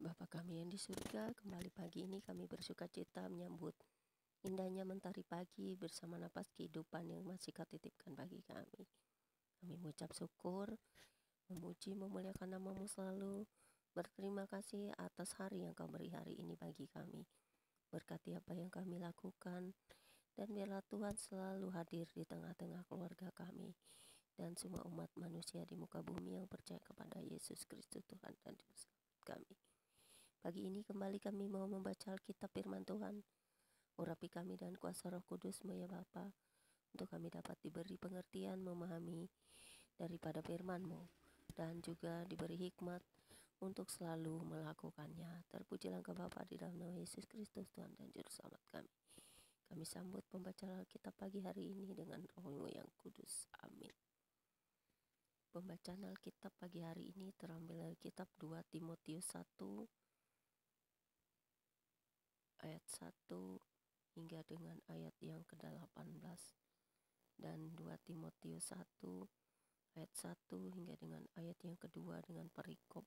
Bapa kami yang di surga, kembali pagi ini kami bersuka cita menyambut indahnya mentari pagi bersama napas kehidupan yang masih Kau titipkan bagi kami. Kami mengucap syukur, memuji, memuliakan nama-Mu selalu, berterima kasih atas hari yang Kau beri hari ini bagi kami. Berkati apa yang kami lakukan, dan biarlah Tuhan selalu hadir di tengah-tengah keluarga kami dan semua umat manusia di muka bumi yang percaya kepada Yesus Kristus Tuhan dan Juru Selamat kami. Pagi ini kembali kami mau membaca Alkitab firman Tuhan. Urapi kami dan kuasa Roh Kudus-Mu ya Bapa, untuk kami dapat diberi pengertian memahami daripada firman-Mu, dan juga diberi hikmat untuk selalu melakukannya. Terpujilah Engkau Bapa di dalam nama Yesus Kristus Tuhan dan Juru Selamat kami. Kami sambut pembacaan Alkitab pagi hari ini dengan Roh-Mu yang kudus. Amin. Pembacaan Alkitab pagi hari ini terambil dari kitab 2 Timotius 1 ayat 1 hingga dengan ayat yang ke-18, dan 2 Timotius 1 ayat 1 hingga dengan ayat yang kedua dengan perikop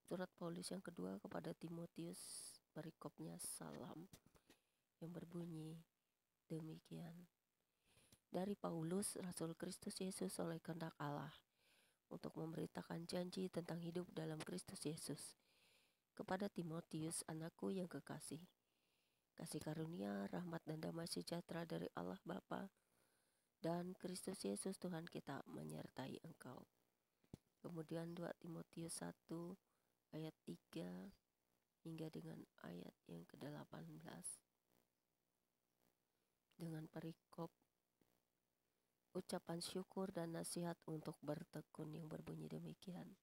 surat Paulus yang kedua kepada Timotius. Perikopnya salam yang berbunyi demikian. Dari Paulus, Rasul Kristus Yesus oleh kehendak Allah, untuk memberitakan janji tentang hidup dalam Kristus Yesus, kepada Timotius, anakku yang kekasih. Kasih karunia, rahmat dan damai sejahtera dari Allah Bapa dan Kristus Yesus Tuhan kita menyertai engkau. Kemudian 2 Timotius 1 ayat 3 hingga dengan ayat yang ke-18 dengan perikop ucapan syukur dan nasihat untuk bertekun yang berbunyi demikian.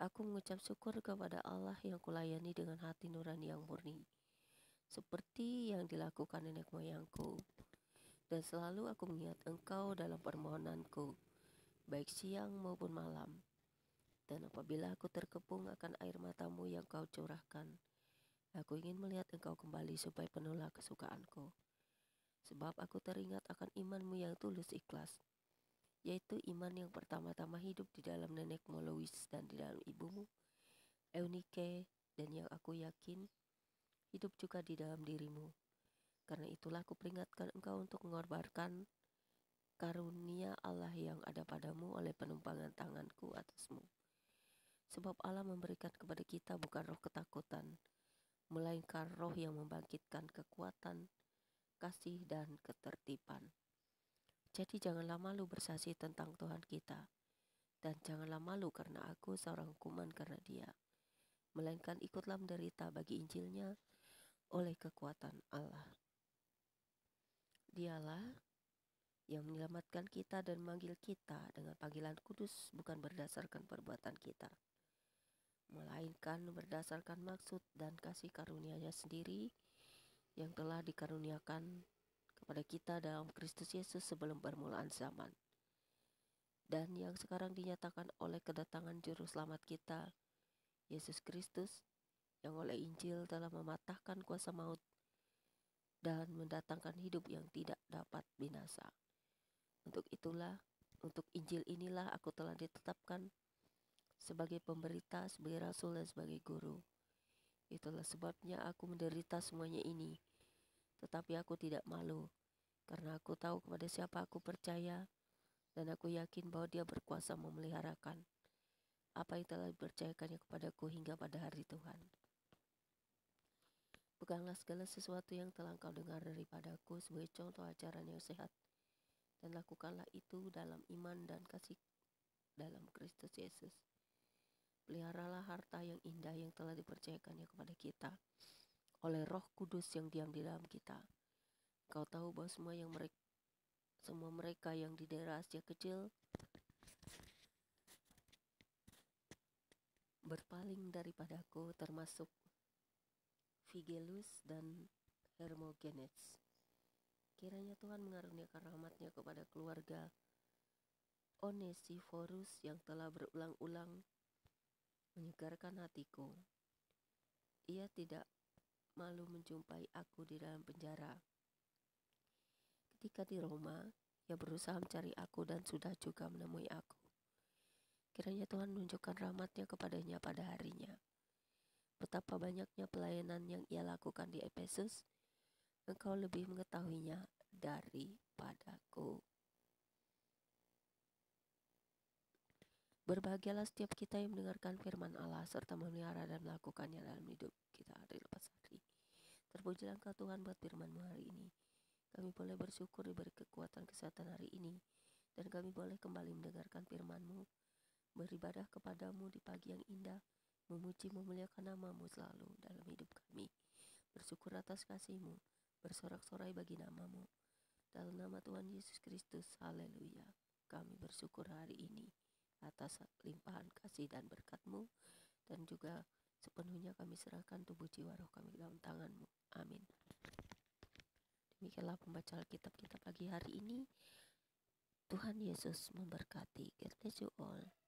Aku mengucap syukur kepada Allah yang kulayani dengan hati nurani yang murni, seperti yang dilakukan nenek moyangku. Dan selalu aku mengingat engkau dalam permohonanku, baik siang maupun malam. Dan apabila aku terkepung akan air matamu yang kau curahkan, aku ingin melihat engkau kembali supaya penuhlah kesukaanku. Sebab aku teringat akan imanmu yang tulus ikhlas, yaitu iman yang pertama-tama hidup di dalam nenekmu Lois dan di dalam ibumu Eunike, dan yang aku yakin hidup juga di dalam dirimu. Karena itulah aku peringatkan engkau untuk mengorbankan karunia Allah yang ada padamu oleh penumpangan tanganku atasmu. Sebab Allah memberikan kepada kita bukan roh ketakutan, melainkan roh yang membangkitkan kekuatan, kasih, dan ketertiban. Jadi janganlah malu bersaksi tentang Tuhan kita, dan janganlah malu karena aku seorang hukuman karena Dia, melainkan ikutlah menderita bagi Injilnya oleh kekuatan Allah. Dialah yang menyelamatkan kita dan memanggil kita dengan panggilan kudus, bukan berdasarkan perbuatan kita, melainkan berdasarkan maksud dan kasih karunia-Nya sendiri yang telah dikaruniakan kepada kita dalam Kristus Yesus sebelum permulaan zaman, dan yang sekarang dinyatakan oleh kedatangan Juru Selamat kita, Yesus Kristus, yang oleh Injil telah mematahkan kuasa maut dan mendatangkan hidup yang tidak dapat binasa. Untuk Injil inilah aku telah ditetapkan sebagai pemberita, sebagai rasul, dan sebagai guru. Itulah sebabnya aku menderita semuanya ini, tetapi aku tidak malu, karena aku tahu kepada siapa aku percaya, dan aku yakin bahwa Dia berkuasa memeliharakan apa yang telah dipercayakannya kepadaku hingga pada hari Tuhan. Peganglah segala sesuatu yang telah engkau dengar daripadaku sebagai contoh ajaran yang sehat, dan lakukanlah itu dalam iman dan kasih dalam Kristus Yesus. Peliharalah harta yang indah yang telah dipercayakannya kepada kita oleh Roh Kudus yang diam di dalam kita. Kau tahu bahwa semua mereka yang di daerah Asia Kecil berpaling daripadaku, termasuk Figelus dan Hermogenes. Kiranya Tuhan mengaruniakan rahmat-Nya kepada keluarga Onesiphorus yang telah berulang-ulang menyegarkan hatiku. Ia tidak malu menjumpai aku di dalam penjara. Ketika di Roma, ia berusaha mencari aku dan sudah juga menemui aku. Kiranya Tuhan menunjukkan rahmat-Nya kepadanya pada harinya. Betapa banyaknya pelayanan yang ia lakukan di Efesus, engkau lebih mengetahuinya daripadaku. Berbahagialah setiap kita yang mendengarkan firman Allah serta memelihara dan melakukannya dalam hidup kita hari lepas hari. Terpujilah Engkau Tuhan buat firman-Mu hari ini. Kami boleh bersyukur diberi kekuatan kesehatan hari ini, dan kami boleh kembali mendengarkan firman-Mu, beribadah kepadamu di pagi yang indah, memuji memuliakan nama-Mu selalu dalam hidup kami. Bersyukur atas kasih-Mu, bersorak-sorai bagi nama-Mu. Dalam nama Tuhan Yesus Kristus, haleluya. Kami bersyukur hari ini atas limpahan kasih dan berkat-Mu, dan juga sepenuhnya kami serahkan tubuh jiwa roh kami dalam tangan-Mu. Amin. Demikianlah pembaca Alkitab kita pagi hari ini. Tuhan Yesus memberkati. God bless you all.